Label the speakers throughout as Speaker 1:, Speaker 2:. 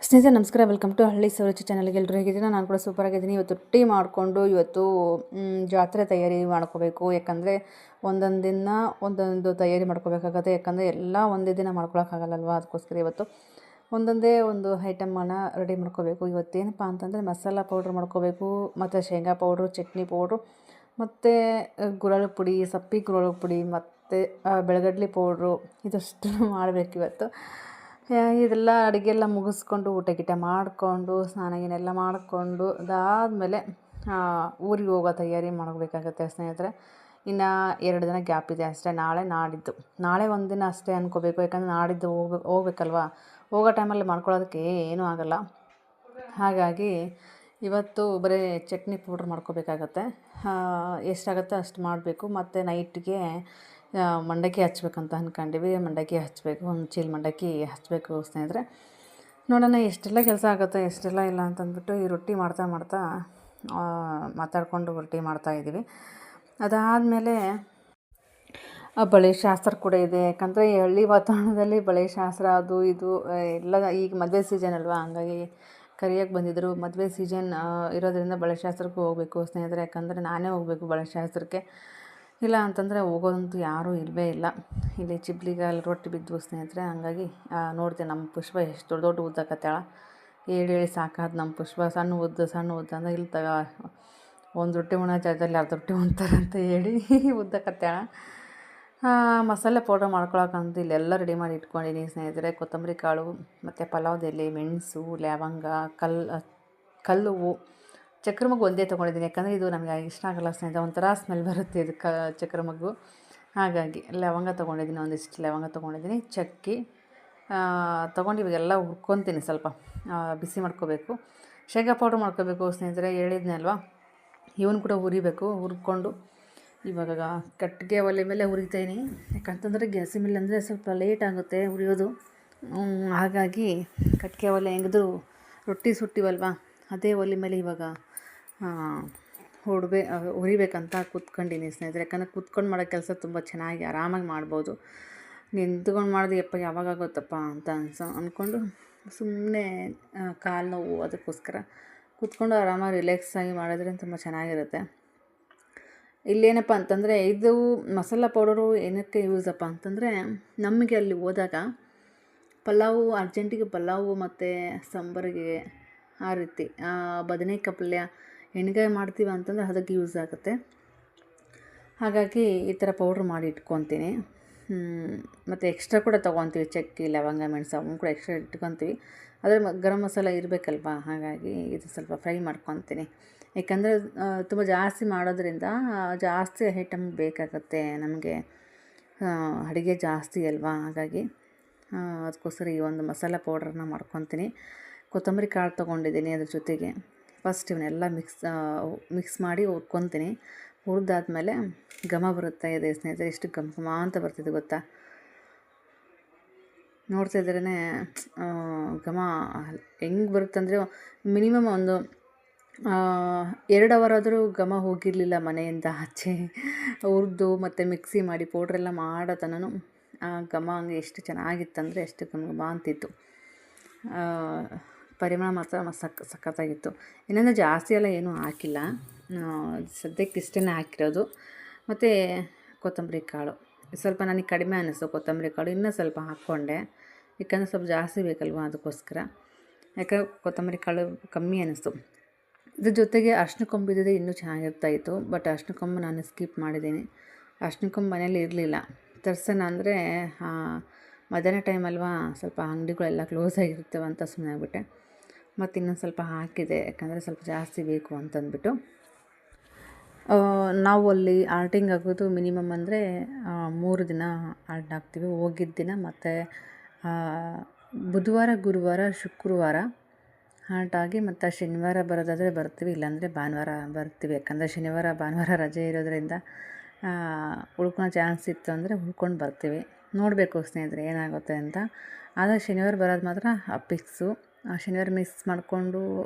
Speaker 1: ಸ್ನೇಹಿತರೆ ನಮಸ್ಕಾರ, welcome to ಹಳ್ಳಿ ಸೌರುಚಿ ಚಾನಲ್ಗೆ. ಎಲ್ಲರೂ ಹೇಗಿದ್ದೀರಾ? ನಾನು ಕೂಡ ಸೂಪರ್ ಆಗಿದ್ದೀನಿ. ಇವತ್ತು ಟೀ ಮಾಡಿಕೊಂಡು ಜಾತ್ರೆ ತಯಾರಿ ಮಾಡ್ಕೋಬೇಕು. ಯಾಕಂದರೆ ಒಂದೊಂದು ದಿನ ಒಂದೊಂದು ತಯಾರಿ ಮಾಡ್ಕೋಬೇಕಾಗತ್ತೆ. ಯಾಕಂದರೆ ಎಲ್ಲ ಒಂದೇ ದಿನ ಮಾಡ್ಕೊಳಕ್ಕಾಗಲ್ಲಲ್ವ. ಅದಕ್ಕೋಸ್ಕರ ಇವತ್ತು ಒಂದೊಂದೇ ಒಂದು ಐಟಮನ್ನು ರೆಡಿ ಮಾಡ್ಕೋಬೇಕು. ಇವತ್ತೇನಪ್ಪ ಅಂತಂದರೆ ಮಸಾಲ ಪೌಡ್ರ್ ಮಾಡ್ಕೋಬೇಕು, ಮತ್ತು ಶೇಂಗಾ ಪೌಡ್ರು, ಚಟ್ನಿ ಪೌಡ್ರು, ಮತ್ತು ಗುರಳು ಪುಡಿ, ಸಪ್ಪೆ ಗುರಳು ಪುಡಿ, ಮತ್ತು ಬೆಳಗಡ್ಲೆ ಪೌಡ್ರು, ಇದಷ್ಟು ಮಾಡಬೇಕು ಇವತ್ತು. ಇದೆಲ್ಲ ಅಡುಗೆ ಎಲ್ಲ ಮುಗಿಸ್ಕೊಂಡು ಊಟ ಗೀಟ ಮಾಡಿಕೊಂಡು ಸ್ನಾನ ಗೀನೆಲ್ಲ ಮಾಡಿಕೊಂಡು ಅದಾದಮೇಲೆ ಊರಿಗೆ ಹೋಗೋ ತಯಾರಿ ಮಾಡಬೇಕಾಗತ್ತೆ ಸ್ನೇಹಿತರೆ. ಇನ್ನು 2 ದಿನ ಗ್ಯಾಪ್ ಇದೆ ಅಷ್ಟೇ, ನಾಳೆ ನಾಡಿದ್ದು. ನಾಳೆ ಒಂದು ದಿನ ಅಷ್ಟೇ ಅಂದ್ಕೋಬೇಕು, ಯಾಕಂದರೆ ನಾಡಿದ್ದು ಹೋಗ್ಬೇಕಲ್ವ. ಹೋಗೋ ಟೈಮಲ್ಲಿ ಮಾಡ್ಕೊಳ್ಳೋದಕ್ಕೆ ಏನೂ ಆಗೋಲ್ಲ. ಹಾಗಾಗಿ ಇವತ್ತು ಬರೀ ಚಟ್ನಿ ಪೌಡ್ರ್ ಮಾಡ್ಕೋಬೇಕಾಗತ್ತೆ. ಎಷ್ಟಾಗುತ್ತೋ ಅಷ್ಟು ಮಾಡಬೇಕು. ಮತ್ತು ನೈಟ್ಗೆ ಮಂಡಕ್ಕಿ ಹಚ್ಬೇಕಂತ ಅಂದ್ಕೊಂಡಿವಿ. ಮಂಡಕ್ಕಿ ಹಚ್ಚಬೇಕು, ಒಂದು ಚೀಲ ಮಂಡಕ್ಕಿ ಹಚ್ಚಬೇಕು ಸ್ನೇಹಿತರೆ. ನೋಡೋಣ ಎಷ್ಟೆಲ್ಲ ಕೆಲಸ ಆಗುತ್ತೆ, ಎಷ್ಟೆಲ್ಲ ಇಲ್ಲ ಅಂತಂದ್ಬಿಟ್ಟು ಈ ರೊಟ್ಟಿ ಮಾಡ್ತಾ ಮಾತಾಡಿಕೊಂಡು ರೊಟ್ಟಿ ಮಾಡ್ತಾಯಿದ್ದೀವಿ. ಅದಾದಮೇಲೆ ಬಳೆ ಶಾಸ್ತ್ರ ಕೂಡ ಇದೆ. ಯಾಕಂದರೆ ಈ ಹಳ್ಳಿ ವಾತಾವರಣದಲ್ಲಿ ಬಳೆ ಶಾಸ್ತ್ರ ಅದು ಇದು ಎಲ್ಲ. ಈಗ ಮದುವೆ ಸೀಸನ್ ಅಲ್ವಾ, ಹಂಗಾಗಿ ಕರಿಯೋಕ್ಕೆ ಬಂದಿದ್ದರು. ಮದುವೆ ಸೀಸನ್ ಇರೋದರಿಂದ ಬಳೆ ಶಾಸ್ತ್ರಕ್ಕೂ ಹೋಗಬೇಕು ಸ್ನೇಹಿತರೆ. ಯಾಕಂದರೆ ನಾನೇ ಹೋಗಬೇಕು ಬಳೆ ಶಾಸ್ತ್ರಕ್ಕೆ, ಇಲ್ಲ ಅಂತಂದರೆ ಹೋಗೋದಂತೂ ಯಾರೂ ಇಲ್ಲವೇ ಇಲ್ಲ. ಇಲ್ಲಿ ಚಿಬ್ಲಿಗೆ ಅಲ್ಲಿ ರೊಟ್ಟಿ ಬಿದ್ದು ಸ್ನೇಹಿತರೆ. ಹಂಗಾಗಿ ನೋಡ್ತೀನಿ ನಮ್ಮ ಪುಷ್ಪ ಎಷ್ಟು ದೊಡ್ಡ ಉದ್ದಕತ್ತಾಳ. ಹೇಳಿ ಸಾಕಾದ ನಮ್ಮ ಪುಷ್ಪ. ಸಣ್ಣ ಉದ್ದ ಅಂದರೆ ಇಲ್ಲಿ ಒಂದು ರೊಟ್ಟಿ ಉಣ್ಣೋ ಜಾಗದಲ್ಲಿ 2 ರೊಟ್ಟಿ ಉಣ್ತಾರಂತ ಹೇಳಿ ಉದ್ದಕತ್ತಾಳ. ಮಸಾಲೆ ಪೌಡರ್ ಮಾಡ್ಕೊಳಕ್ಕಂತ ಇಲ್ಲೆಲ್ಲ ರೆಡಿ ಮಾಡಿ ಇಟ್ಕೊಂಡಿದ್ದೀನಿ ಸ್ನೇಹಿತರೆ. ಕೊತ್ತಂಬರಿ ಕಾಳು, ಮತ್ತು ಪಲಾವ್ದ ಎಲೆ, ಮೆಣಸು, ಲವಂಗ, ಕಲ್ಲು ಹೂವು, ಚಕ್ರ ಮಗು ಒಂದೇ ತೊಗೊಂಡಿದ್ದೀನಿ. ಯಾಕಂದರೆ ಇದು ನಮಗೆ ಇಷ್ಟ ಆಗೋಲ್ಲ ಸ್ನೇಹಿತರೆ, ಒಂಥರ ಸ್ಮೆಲ್ ಬರುತ್ತೆ ಇದು ಚಕ್ರ ಮಗು. ಹಾಗಾಗಿ ಲವಂಗ ತೊಗೊಂಡಿದ್ದೀನಿ, ಒಂದಿಷ್ಟು ಲವಂಗ ತೊಗೊಂಡಿದ್ದೀನಿ. ಚಕ್ಕೆ ತೊಗೊಂಡು ಇವಾಗೆಲ್ಲ ಹುರ್ಕೊತೀನಿ, ಸ್ವಲ್ಪ ಬಿಸಿ ಮಾಡ್ಕೋಬೇಕು. ಶೇಂಗಾ ಪೌಡ್ರ್ ಮಾಡ್ಕೋಬೇಕು ಸ್ನೇಹಿತರೆ, ಹೇಳಿದ್ನೆ ಅಲ್ವಾ. ಇವನು ಕೂಡ ಹುರಿಬೇಕು. ಹುರ್ಕೊಂಡು ಇವಾಗ ಕಟ್ಟಿಗೆ ಒಲೆ ಮೇಲೆ ಹುರಿತೀನಿ. ಯಾಕಂತಂದರೆ ಗ್ಯಾಸಿನ ಮೇಲೆ ಅಂದರೆ ಸ್ವಲ್ಪ ಲೇಟ್ ಆಗುತ್ತೆ ಹುರಿಯೋದು. ಹಾಗಾಗಿ ಕಟ್ಟಿಗೆ ಒಲೆ ಹೆಂಗಿದ್ರು ರೊಟ್ಟಿ ಸುಟ್ಟಿವಲ್ವ, ಅದೇ ಒಲೆ ಮೇಲೆ ಇವಾಗ ಹುರಿಬೇಕಂತ ಕೂತ್ಕೊಂಡಿನಿ ಸ್ನೇಹಿತರೆ. ಯಾಕಂದರೆ ಕೂತ್ಕೊಂಡು ಮಾಡೋ ಕೆಲಸ ತುಂಬ ಚೆನ್ನಾಗಿ ಆರಾಮಾಗಿ ಮಾಡ್ಬೋದು. ನಿಂತ್ಕೊಂಡು ಮಾಡಿದೆ ಯಪ್ಪ ಯಾವಾಗಾಗುತ್ತಪ್ಪ ಅಂತ ಅಂದ್ಕೊಂಡು ಸುಮ್ಮನೆ ಕಾಲು ನೋವು, ಅದಕ್ಕೋಸ್ಕರ ಕೂತ್ಕೊಂಡು ಆರಾಮಾಗಿ ರಿಲ್ಯಾಕ್ಸಾಗಿ ಮಾಡಿದ್ರೆ ತುಂಬ ಚೆನ್ನಾಗಿರುತ್ತೆ. ಇಲ್ಲೇನಪ್ಪ ಅಂತಂದರೆ ಇದು ಮಸಾಲ ಪೌಡರು ಏನಕ್ಕೆ ಯೂಸಪ್ಪ ಅಂತಂದರೆ, ನಮಗೆ ಅಲ್ಲಿ ಹೋದಾಗ ಪಲಾವು ಅರ್ಜೆಂಟಿಗೆ ಪಲಾವು ಮತ್ತು ಸಾಂಬಾರಿಗೆ ಆ ರೀತಿ ಬದನೇಕಾಯಿ ಪಲ್ಯ, ಎಣ್ಗಾಯಿ ಮಾಡ್ತೀವಿ ಅಂತಂದರೆ ಅದಕ್ಕೆ ಯೂಸ್ ಆಗುತ್ತೆ. ಹಾಗಾಗಿ ಈ ಥರ ಪೌಡ್ರ್ ಮಾಡಿ ಇಟ್ಕೊತೀನಿ. ಮತ್ತು ಎಕ್ಸ್ಟ್ರಾ ಕೂಡ ತೊಗೊತೀವಿ. ಚಕ್ಕೆ, ಲವಂಗ, ಮೆಣಸು ಅವನ್ನ ಕೂಡ ಎಕ್ಸ್ಟ್ರಾ ಇಟ್ಕೊತೀವಿ. ಆದರೆ ಗರಂ ಮಸಾಲ ಇರಬೇಕಲ್ವ, ಹಾಗಾಗಿ ಇದು ಸ್ವಲ್ಪ ಫ್ರೈ ಮಾಡ್ಕೊತೀನಿ. ಯಾಕಂದರೆ ತುಂಬ ಜಾಸ್ತಿ ಮಾಡೋದ್ರಿಂದ ಜಾಸ್ತಿ ಐಟಮ್ ಬೇಕಾಗತ್ತೆ ನಮಗೆ, ಅಡುಗೆ ಜಾಸ್ತಿ ಅಲ್ವಾ. ಹಾಗಾಗಿ ಅದಕ್ಕೋಸ್ಕರ ಈ ಒಂದು ಮಸಾಲ ಪೌಡ್ರನ್ನ ಮಾಡ್ಕೊತೀನಿ. ಕೊತ್ತಂಬರಿ ಕಾಳು ತೊಗೊಂಡಿದ್ದೀನಿ ಅದ್ರ ಜೊತೆಗೆ. ಫಸ್ಟ್ ಇವನ್ನೆಲ್ಲ ಮಿಕ್ಸ್ ಮಾಡಿ ಹುರ್ಕೊತೀನಿ. ಹುರಿದಾದ್ಮೇಲೆ ಘಮ ಬರುತ್ತೆ ಇದೆ ಸ್ನೇಹಿತರೆ. ಎಷ್ಟು ಘಮ ಅಂತ ಬರ್ತಿದೆ ಗೊತ್ತಾ. ನೋಡ್ತಾ ಇದ್ರೇ ಘಮ ಹೆಂಗೆ ಬರುತ್ತಂದರೆ ಮಿನಿಮಮ್ ಒಂದು 2 ಅವರ್ ಆದರೂ ಘಮ ಹೋಗಿರಲಿಲ್ಲ ಮನೆಯಿಂದ ಆಚೆ. ಹುರಿದು ಮತ್ತು ಮಿಕ್ಸಿ ಮಾಡಿ ಪೌಡ್ರೆಲ್ಲ ಮಾಡೋ ತನೂ ಘಮ ಹಂಗೆ ಎಷ್ಟು ಚೆನ್ನಾಗಿತ್ತಂದರೆ ಎಷ್ಟು ಘಮ ಅಂತಿತ್ತು. ಪರಿಮಳ ಮಾತ್ರ ಸಖತ್ತಾಗಿತ್ತು. ಇನ್ನೊಂದು ಜಾಸ್ತಿ ಎಲ್ಲ ಏನೂ ಹಾಕಿಲ್ಲ, ಸದ್ಯಕ್ಕೆ ಇಷ್ಟೇ ಹಾಕಿರೋದು. ಮತ್ತು ಕೊತ್ತಂಬರಿ ಕಾಳು ಸ್ವಲ್ಪ ನನಗೆ ಕಡಿಮೆ ಅನ್ನಿಸ್ತು. ಕೊತ್ತಂಬರಿ ಕಾಳು ಇನ್ನೂ ಸ್ವಲ್ಪ ಹಾಕ್ಕೊಂಡೆ, ಯಾಕಂದರೆ ಸ್ವಲ್ಪ ಜಾಸ್ತಿ ಬೇಕಲ್ವ, ಅದಕ್ಕೋಸ್ಕರ. ಯಾಕಂದರೆ ಕೊತ್ತಂಬರಿ ಕಾಳು ಕಮ್ಮಿ ಅನ್ನಿಸ್ತು. ಇದ್ರ ಜೊತೆಗೆ ಅರ್ಶಿನ ಕೊಂಬಿದ್ದಿದೆ ಇನ್ನೂ ಚೆನ್ನಾಗಿರ್ತಾಯಿತ್ತು. ಬಟ್ ಅರ್ಶಿನ ಕೊಂಬು ನಾನು ಸ್ಕಿಪ್ ಮಾಡಿದ್ದೀನಿ. ಅರ್ಶಿನ ಕೊಂಬು ಮನೇಲಿ ಇರಲಿಲ್ಲ. ತರ್ಸೋಣ ಅಂದರೆ ಮಧ್ಯಾಹ್ನ ಟೈಮ್ ಅಲ್ವಾ, ಸ್ವಲ್ಪ ಅಂಗಡಿಗಳೆಲ್ಲ ಕ್ಲೋಸ್ ಆಗಿರ್ತವೆ ಅಂತ ಸುಮ್ಮನೆ ಆಗಿಬಿಟ್ಟೆ. ಮತ್ತು ಇನ್ನೊಂದು ಸ್ವಲ್ಪ ಹಾಕಿದೆ, ಯಾಕಂದರೆ ಸ್ವಲ್ಪ ಜಾಸ್ತಿ ಬೇಕು ಅಂತಂದ್ಬಿಟ್ಟು. ನಾವು ಅಲ್ಲಿ ಆಲ್ಟಿಂಗ್ ಆಗೋದು ಮಿನಿಮಮ್ ಅಂದರೆ 3 ದಿನ ಆಲ್ಟ್ ಆಗ್ತೀವಿ. ಹೋಗಿದ್ದ ದಿನ ಮತ್ತು ಬುಧವಾರ, ಗುರುವಾರ, ಶುಕ್ರವಾರ ಹಾಲ್ಟಾಗಿ, ಮತ್ತು ಶನಿವಾರ ಬರೋದಾದರೆ ಬರ್ತೀವಿ, ಇಲ್ಲಾಂದರೆ ಭಾನುವಾರ ಬರ್ತೀವಿ. ಯಾಕಂದರೆ ಶನಿವಾರ ಭಾನುವಾರ ರಜೆ ಇರೋದರಿಂದ ಉಳ್ಕೊಳೋ ಚಾನ್ಸ್ ಇತ್ತು ಅಂದರೆ ಉಳ್ಕೊಂಡು ಬರ್ತೀವಿ. ನೋಡಬೇಕು ಸ್ನೇಹಿತರೆ ಏನಾಗುತ್ತೆ ಅಂತ. ಆದರೆ ಶನಿವಾರ ಬರೋದು ಮಾತ್ರ ಫಿಕ್ಸು. ಶನಿವಾರ ಮಿಸ್ ಮಾಡಿಕೊಂಡು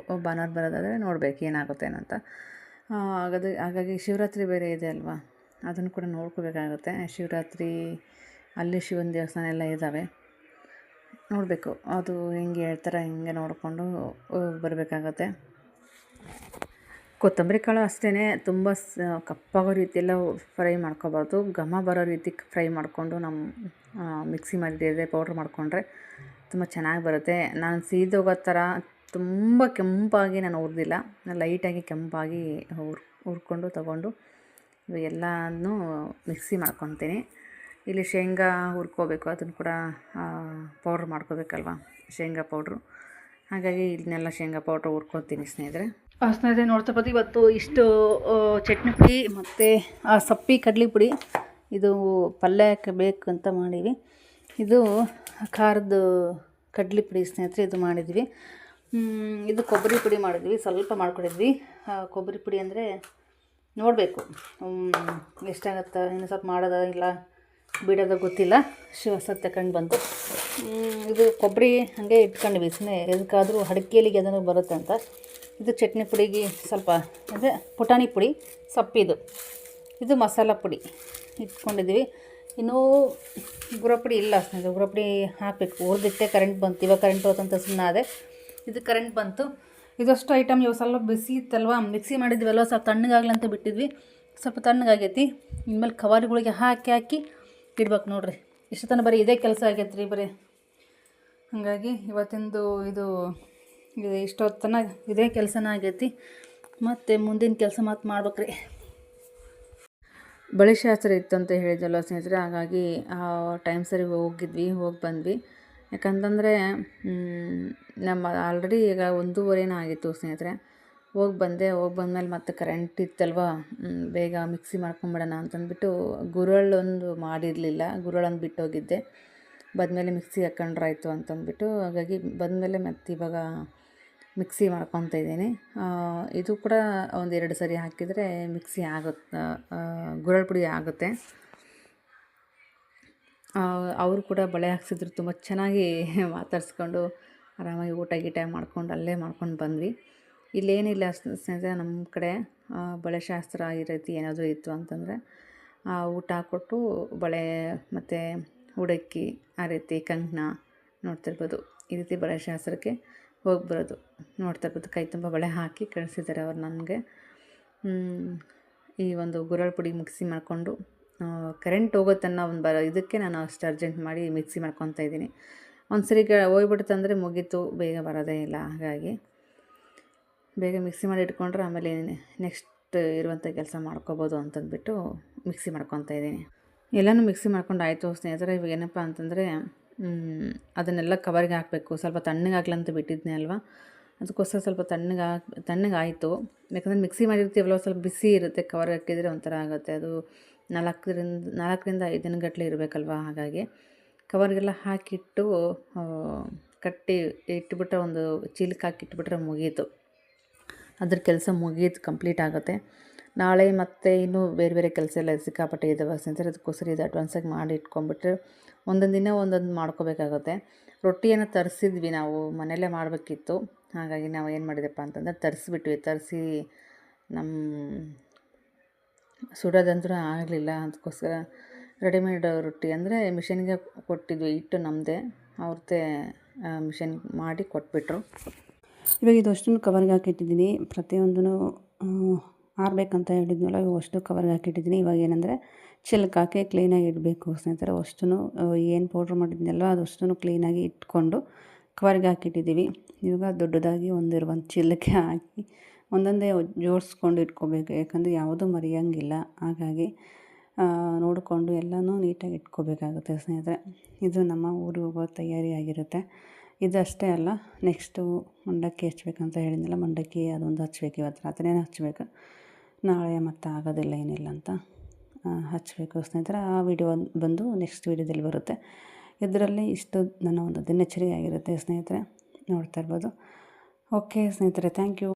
Speaker 1: ಭಾನುವಾರ ಬರೋದಾದರೆ ನೋಡಬೇಕು ಏನಾಗುತ್ತೆ ಅಂತ. ಹಾಗಾಗಿ ಶಿವರಾತ್ರಿ ಬೇರೆ ಇದೆ ಅಲ್ವಾ, ಅದನ್ನು ಕೂಡ ನೋಡ್ಕೋಬೇಕಾಗುತ್ತೆ. ಶಿವರಾತ್ರಿ ಅಲ್ಲಿ ಶಿವನ ದೇವಸ್ಥಾನ ಎಲ್ಲ ಇದ್ದಾವೆ. ನೋಡಬೇಕು ಅದು ಹೆಂಗೆ ಹೇಳ್ತಾರೆ ಹಿಂಗೆ ನೋಡಿಕೊಂಡು ಬರಬೇಕಾಗತ್ತೆ. ಕೊತ್ತಂಬರಿ ಕಾಳು ಅಷ್ಟೇ ತುಂಬ ಕಪ್ಪಾಗೋ ರೀತಿಯೆಲ್ಲ ಫ್ರೈ ಮಾಡ್ಕೋಬಾರ್ದು. ಘಮ ಬರೋ ರೀತಿ ಫ್ರೈ ಮಾಡಿಕೊಂಡು ಮಿಕ್ಸಿ ಮಾಡಿದೆ ಪೌಡ್ರ್ ಮಾಡಿಕೊಂಡ್ರೆ ತುಂಬ ಚೆನ್ನಾಗಿ ಬರುತ್ತೆ. ನಾನು ಸೀದೋಗೋ ಥರ ತುಂಬ ಕೆಂಪಾಗಿ ನಾನು ಹುರಿದಿಲ್ಲ, ಲೈಟಾಗಿ ಕೆಂಪಾಗಿ ಹುರ್ಕೊಂಡು ತೊಗೊಂಡು ಎಲ್ಲನೂ ಮಿಕ್ಸಿ ಮಾಡ್ಕೊತೀನಿ. ಇಲ್ಲಿ ಶೇಂಗಾ ಹುರ್ಕೋಬೇಕು, ಅದನ್ನು ಕೂಡ ಪೌಡ್ರ್ ಮಾಡ್ಕೋಬೇಕಲ್ವ, ಶೇಂಗಾ ಪೌಡ್ರು. ಹಾಗಾಗಿ ಇದನ್ನೆಲ್ಲ ಶೇಂಗಾ ಪೌಡ್ರ್ ಹುರ್ಕೊತೀನಿ ಸ್ನೇಹಿತರೆ. ನೋಡ್ತಾ ಬರ್ತೀವಿ ಇವತ್ತು ಇಷ್ಟು ಚಟ್ನಿ ಪುಡಿ ಮತ್ತು ಸಪ್ಪೆ ಕಡಲೆ ಪುಡಿ ಇದು ಪಲ್ಯಕ್ಕೆ ಬೇಕಂತ ಮಾಡೀವಿ. ಇದು ಖಾರದ ಕಡಲೆ ಪುಡಿ ಸ್ನೇಹಿತರೆ, ಇದು ಮಾಡಿದ್ವಿ. ಇದು ಕೊಬ್ಬರಿ ಪುಡಿ ಮಾಡಿದ್ವಿ, ಸ್ವಲ್ಪ ಮಾಡ್ಕೊಂಡಿದ್ವಿ. ಕೊಬ್ಬರಿ ಪುಡಿ ಅಂದರೆ ನೋಡಬೇಕು ಎಷ್ಟಾಗತ್ತೆ, ಇನ್ನು ಸ್ವಲ್ಪ ಮಾಡೋದ ಇಲ್ಲ ಬಿಡೋದು ಗೊತ್ತಿಲ್ಲ. ತಗೊಂಡು ಬಂತು. ಇದು ಕೊಬ್ಬರಿ ಹಾಗೆ ಇಟ್ಕೊಂಡ್ವಿ ಸುಮ್ಮನೆ ಎದಕ್ಕಾದರೂ ಅಡಿಕೆಲಿಗೆ ಅದನ್ನು ಬರುತ್ತೆ ಅಂತ. ಇದು ಚಟ್ನಿ ಪುಡಿಗೆ ಸ್ವಲ್ಪ ಅಂದರೆ ಪುಟಾಣಿ ಪುಡಿ ಸೊಪ್ಪಿದು, ಇದು ಮಸಾಲ ಪುಡಿ ಇಟ್ಕೊಂಡಿದ್ವಿ. ಇನ್ನೂ ಗುರಪುಡಿ ಇಲ್ಲ ಸ್ನೇಹಿತರೆ, ಗುರಪುಡಿ ಹಾಕಬೇಕು. ಹುರಿದಿಟ್ಟೆ ಕರೆಂಟ್ ಬಂತು, ಇವಾಗ ಕರೆಂಟ್ ಹೋತಂತ ಸುಮ್ಮನಾದೆ. ಇದು ಕರೆಂಟ್ ಬಂತು. ಇದಷ್ಟು ಐಟಮ್ ಇವಾಗ ಸ್ವಲ್ಪ ಬಿಸಿ ಇತ್ತಲ್ವ, ಮಿಕ್ಸಿ ಮಾಡಿದ್ವಲ್ವ, ಸ್ವಲ್ಪ ತಣ್ಣಗಾಗ್ಲಂತ ಬಿಟ್ಟಿದ್ವಿ. ಸ್ವಲ್ಪ ತಣ್ಣಗಾಗೈತಿ. ಇನ್ಮೇಲೆ ಕವರ್ಗಳಿಗೆ ಹಾಕಿ ಇಡ್ಬೇಕು ನೋಡಿರಿ. ಇಷ್ಟು ತನಕ ಬರೀ ಇದೇ ಕೆಲಸ ಆಗೈತೆ ರೀ ಬರೀ. ಹಾಗಾಗಿ ಇವತ್ತಿಂದು ಇದು ಇಷ್ಟೊತ್ತನ ಇದೇ ಕೆಲಸನ ಆಗೈತಿ. ಮತ್ತು ಮುಂದಿನ ಕೆಲಸ ಮಾತು ಮಾಡ್ಬೇಕ್ರಿ. ಬಳೆ ಶಾಸ್ತ್ರ ಇತ್ತು ಅಂತ ಹೇಳಿದ್ವಲ್ಲ ಸ್ನೇಹಿತರೆ, ಹಾಗಾಗಿ ಟೈಮ್ ಸರಿ ಹೋಗಿ ಬಂದ್ವಿ. ಯಾಕಂತಂದರೆ ನಮ್ಮ ಆಲ್ರೆಡಿ ಈಗ 1:30 ಆಗಿತ್ತು ಸ್ನೇಹಿತರೆ. ಬಂದಮೇಲೆ ಮತ್ತೆ ಕರೆಂಟ್ ಇತ್ತಲ್ವ, ಬೇಗ ಮಿಕ್ಸಿ ಮಾಡ್ಕೊಂಬಿಡೋಣ ಅಂತಂದ್ಬಿಟ್ಟು ಗುರಳೊಂದು ಮಾಡಿರಲಿಲ್ಲ, ಗುರಳೊಂದು ಬಿಟ್ಟೋಗಿದ್ದೆ. ಬಂದಮೇಲೆ ಮಿಕ್ಸಿ ಹಾಕ್ಕೊಂಡ್ರಾಯ್ತು ಅಂತಂದ್ಬಿಟ್ಟು, ಹಾಗಾಗಿ ಬಂದಮೇಲೆ ಮತ್ತೆ ಇವಾಗ ಮಿಕ್ಸಿ ಮಾಡ್ಕೊತಾ ಇದ್ದೀನಿ. ಇದು ಕೂಡ 1-2 ಸರಿ ಹಾಕಿದರೆ ಮಿಕ್ಸಿ ಆಗುತ್ತೆ, ಗುರಳ ಪುಡಿ ಆಗುತ್ತೆ. ಅವರು ಕೂಡ ಬಳೆ ಹಾಕ್ಸಿದ್ರು, ತುಂಬ ಚೆನ್ನಾಗಿ ಮಾತಾಡಿಸ್ಕೊಂಡು ಆರಾಮಾಗಿ ಊಟ ಗೀಟ ಮಾಡ್ಕೊಂಡು ಅಲ್ಲೇ ಮಾಡ್ಕೊಂಡು ಬಂದ್ವಿ. ಇಲ್ಲೇನಿಲ್ಲ ಸ್ನೇಹಿತರೆ, ನಮ್ಮ ಕಡೆ ಬಳೆ ಶಾಸ್ತ್ರ ಈ ರೀತಿ ಏನಾದರೂ ಇತ್ತು ಅಂತಂದರೆ ಊಟ ಕೊಟ್ಟು ಬಳೆ ಮತ್ತು ಉಡಕ್ಕಿ ಆ ರೀತಿ ಕಂಕಣ ನೋಡ್ತಿರ್ಬೋದು. ಈ ರೀತಿ ಬಳೆ ಶಾಸ್ತ್ರಕ್ಕೆ ಹೋಗ್ಬರೋದು ನೋಡ್ತಿರ್ಬೋದು. ಕೈ ತುಂಬ ಬಳೆ ಹಾಕಿ ಕಳಿಸಿದ್ದಾರೆ ಅವ್ರು ನನಗೆ. ಈ ಒಂದು ಗುರಳ ಪುಡಿ ಮಿಕ್ಸಿ ಮಾಡಿಕೊಂಡು ಕರೆಂಟ್ ಹೋಗುತ್ತನ್ನೋ ಒಂದು ಇದಕ್ಕೆ ನಾನು ಅಷ್ಟು ಅರ್ಜೆಂಟ್ ಮಾಡಿ ಮಿಕ್ಸಿ ಮಾಡ್ಕೊತಾ ಇದ್ದೀನಿ. ಒಂದು ಸರಿ ಹೋಗ್ಬಿಡ್ತಂದರೆ ಮುಗೀತು, ಬೇಗ ಬರೋದೇ ಇಲ್ಲ. ಹಾಗಾಗಿ ಬೇಗ ಮಿಕ್ಸಿ ಮಾಡಿ ಇಟ್ಕೊಂಡ್ರೆ ಆಮೇಲೆ ನೆಕ್ಸ್ಟ್ ಇರುವಂಥ ಕೆಲಸ ಮಾಡ್ಕೋಬೋದು ಅಂತಂದ್ಬಿಟ್ಟು ಮಿಕ್ಸಿ ಮಾಡ್ಕೊತಾ ಇದ್ದೀನಿ. ಎಲ್ಲನೂ ಮಿಕ್ಸಿ ಮಾಡ್ಕೊಂಡು ಆಯಿತು ಸ್ನೇಹಿತರೆ. ಇವಾಗ ಏನಪ್ಪ ಅಂತಂದರೆ ಅದನ್ನೆಲ್ಲ ಕವರ್ಗೆ ಹಾಕಬೇಕು. ಸ್ವಲ್ಪ ತಣ್ಣಗಾಗ್ಲಂತ ಬಿಟ್ಟಿದ್ದೆ ಅಲ್ವಾ, ಅದಕ್ಕೋಸ್ಕರ ಸ್ವಲ್ಪ ತಣ್ಣಗಾಯಿತು. ಯಾಕಂದರೆ ಮಿಕ್ಸಿ ಮಾಡಿರ್ತೀವಲ್ಲ, ಸ್ವಲ್ಪ ಬಿಸಿ ಇರುತ್ತೆ. ಕವರ್ ಹಾಕಿದರೆ ಒಂಥರ ಆಗುತ್ತೆ. ಅದು 4ರಿಂದ 5 ದಿನಗಟ್ಟಲೆ ಇರಬೇಕಲ್ವ. ಹಾಗಾಗಿ ಕವರ್ಗೆಲ್ಲ ಹಾಕಿಟ್ಟು ಕಟ್ಟಿ ಇಟ್ಬಿಟ್ರೆ, ಒಂದು ಚೀಲಕ್ಕೆ ಹಾಕಿಟ್ಬಿಟ್ರೆ ಮುಗೀತು, ಅದ್ರ ಕೆಲಸ ಮುಗೀತು, ಕಂಪ್ಲೀಟ್ ಆಗುತ್ತೆ. ನಾಳೆ ಮತ್ತು ಇನ್ನೂ ಬೇರೆ ಕೆಲಸ ಎಲ್ಲ ಸಿಕ್ಕಾಪಟ್ಟೆ ಇದ್ದಾವೆ ಸ್ನೇಹಿತರೆ. ಅದಕ್ಕೋಸ್ಕರ ಇದು ಅಡ್ವಾನ್ಸಾಗಿ ಮಾಡಿ ಇಟ್ಕೊಂಡ್ಬಿಟ್ರೆ ಒಂದೊಂದು ದಿನ ಒಂದೊಂದು ಮಾಡ್ಕೋಬೇಕಾಗುತ್ತೆ. ರೊಟ್ಟಿಯನ್ನು ತರಿಸಿದ್ವಿ, ನಾವು ಮನೆಯಲ್ಲೇ ಮಾಡಬೇಕಿತ್ತು. ಹಾಗಾಗಿ ನಾವು ಏನು ಮಾಡಿದೆಪ್ಪ ಅಂತಂದರೆ ತರಿಸಿ ನಮ್ಮ ಸುಡೋದಂತೂ ಆಗಲಿಲ್ಲ. ಅದಕ್ಕೋಸ್ಕರ ರೆಡಿಮೇಡ್ ರೊಟ್ಟಿ ಅಂದರೆ ಮಿಷನ್ಗೆ ಕೊಟ್ಟಿದ್ವಿ, ಹಿಟ್ಟು ನಮ್ಮದೇ, ಅವ್ರದ್ದೇ ಮಿಷನ್ ಮಾಡಿ ಕೊಟ್ಬಿಟ್ರು. ಇವಾಗ ಇದು ಅಷ್ಟನ್ನು ಕವರ್ಗೆ ಹಾಕಿಟ್ಟಿದ್ದೀನಿ. ಪ್ರತಿಯೊಂದೂ ಆರಬೇಕಂತ ಹೇಳಿದ್ನಲ್ಲ, ಇವು ಅಷ್ಟು ಕವರ್ಗೆ ಹಾಕಿಟ್ಟಿದ್ದೀನಿ. ಇವಾಗ ಏನಂದರೆ ಚಿಲ್ಕ ಹಾಕಿ ಕ್ಲೀನಾಗಿ ಇಡಬೇಕು ಸ್ನೇಹಿತರೆ. ಅಷ್ಟೂ ಏನು ಪೌಡ್ರ್ ಮಾಡಿದ್ನಲ್ವ ಅದಷ್ಟು ಕ್ಲೀನಾಗಿ ಇಟ್ಕೊಂಡು ಕವರ್ಗೆ ಹಾಕಿಟ್ಟಿದ್ದೀವಿ. ಇವಾಗ ದೊಡ್ಡದಾಗಿ ಒಂದು ಚೀಲಕ್ಕೆ ಹಾಕಿ ಒಂದೊಂದೇ ಜೋಡಿಸ್ಕೊಂಡು ಇಟ್ಕೋಬೇಕು, ಯಾಕಂದರೆ ಯಾವುದೂ ಮರೆಯೋಂಗಿಲ್ಲ. ಹಾಗಾಗಿ ನೋಡಿಕೊಂಡು ಎಲ್ಲನೂ ನೀಟಾಗಿ ಇಟ್ಕೋಬೇಕಾಗುತ್ತೆ ಸ್ನೇಹಿತರೆ. ಇದು ನಮ್ಮ ಊರಿಗೆ ಹೋಗೋ ತಯಾರಿ ಆಗಿರುತ್ತೆ. ಇದಷ್ಟೇ ಅಲ್ಲ, ನೆಕ್ಸ್ಟು ಮಂಡಕ್ಕಿ ಹಚ್ಬೇಕಂತ ಹೇಳಿದ್ನಲ್ಲ, ಮಂಡಕ್ಕಿ ಅದೊಂದು ಹಚ್ಬೇಕು. ಇವತ್ತು ರಾತ್ರಿನೇ ಹಚ್ಚಬೇಕು, ನಾಳೆ ಮತ್ತೆ ಆಗೋದಿಲ್ಲ ಏನಿಲ್ಲ ಅಂತ ಹಚ್ಚಬೇಕು ಸ್ನೇಹಿತರೆ. ಆ ವಿಡಿಯೋ ಬಂದು ನೆಕ್ಸ್ಟ್ ವಿಡಿಯೋದಲ್ಲಿ ಬರುತ್ತೆ. ಇದರಲ್ಲಿ ಇಷ್ಟು ನನ್ನ ಒಂದು ದಿನಚರಿ ಆಗಿರುತ್ತೆ ಸ್ನೇಹಿತರೆ, ನೋಡ್ತಾ ಇರ್ಬೋದು. ಓಕೆ ಸ್ನೇಹಿತರೆ, ಥ್ಯಾಂಕ್ ಯು.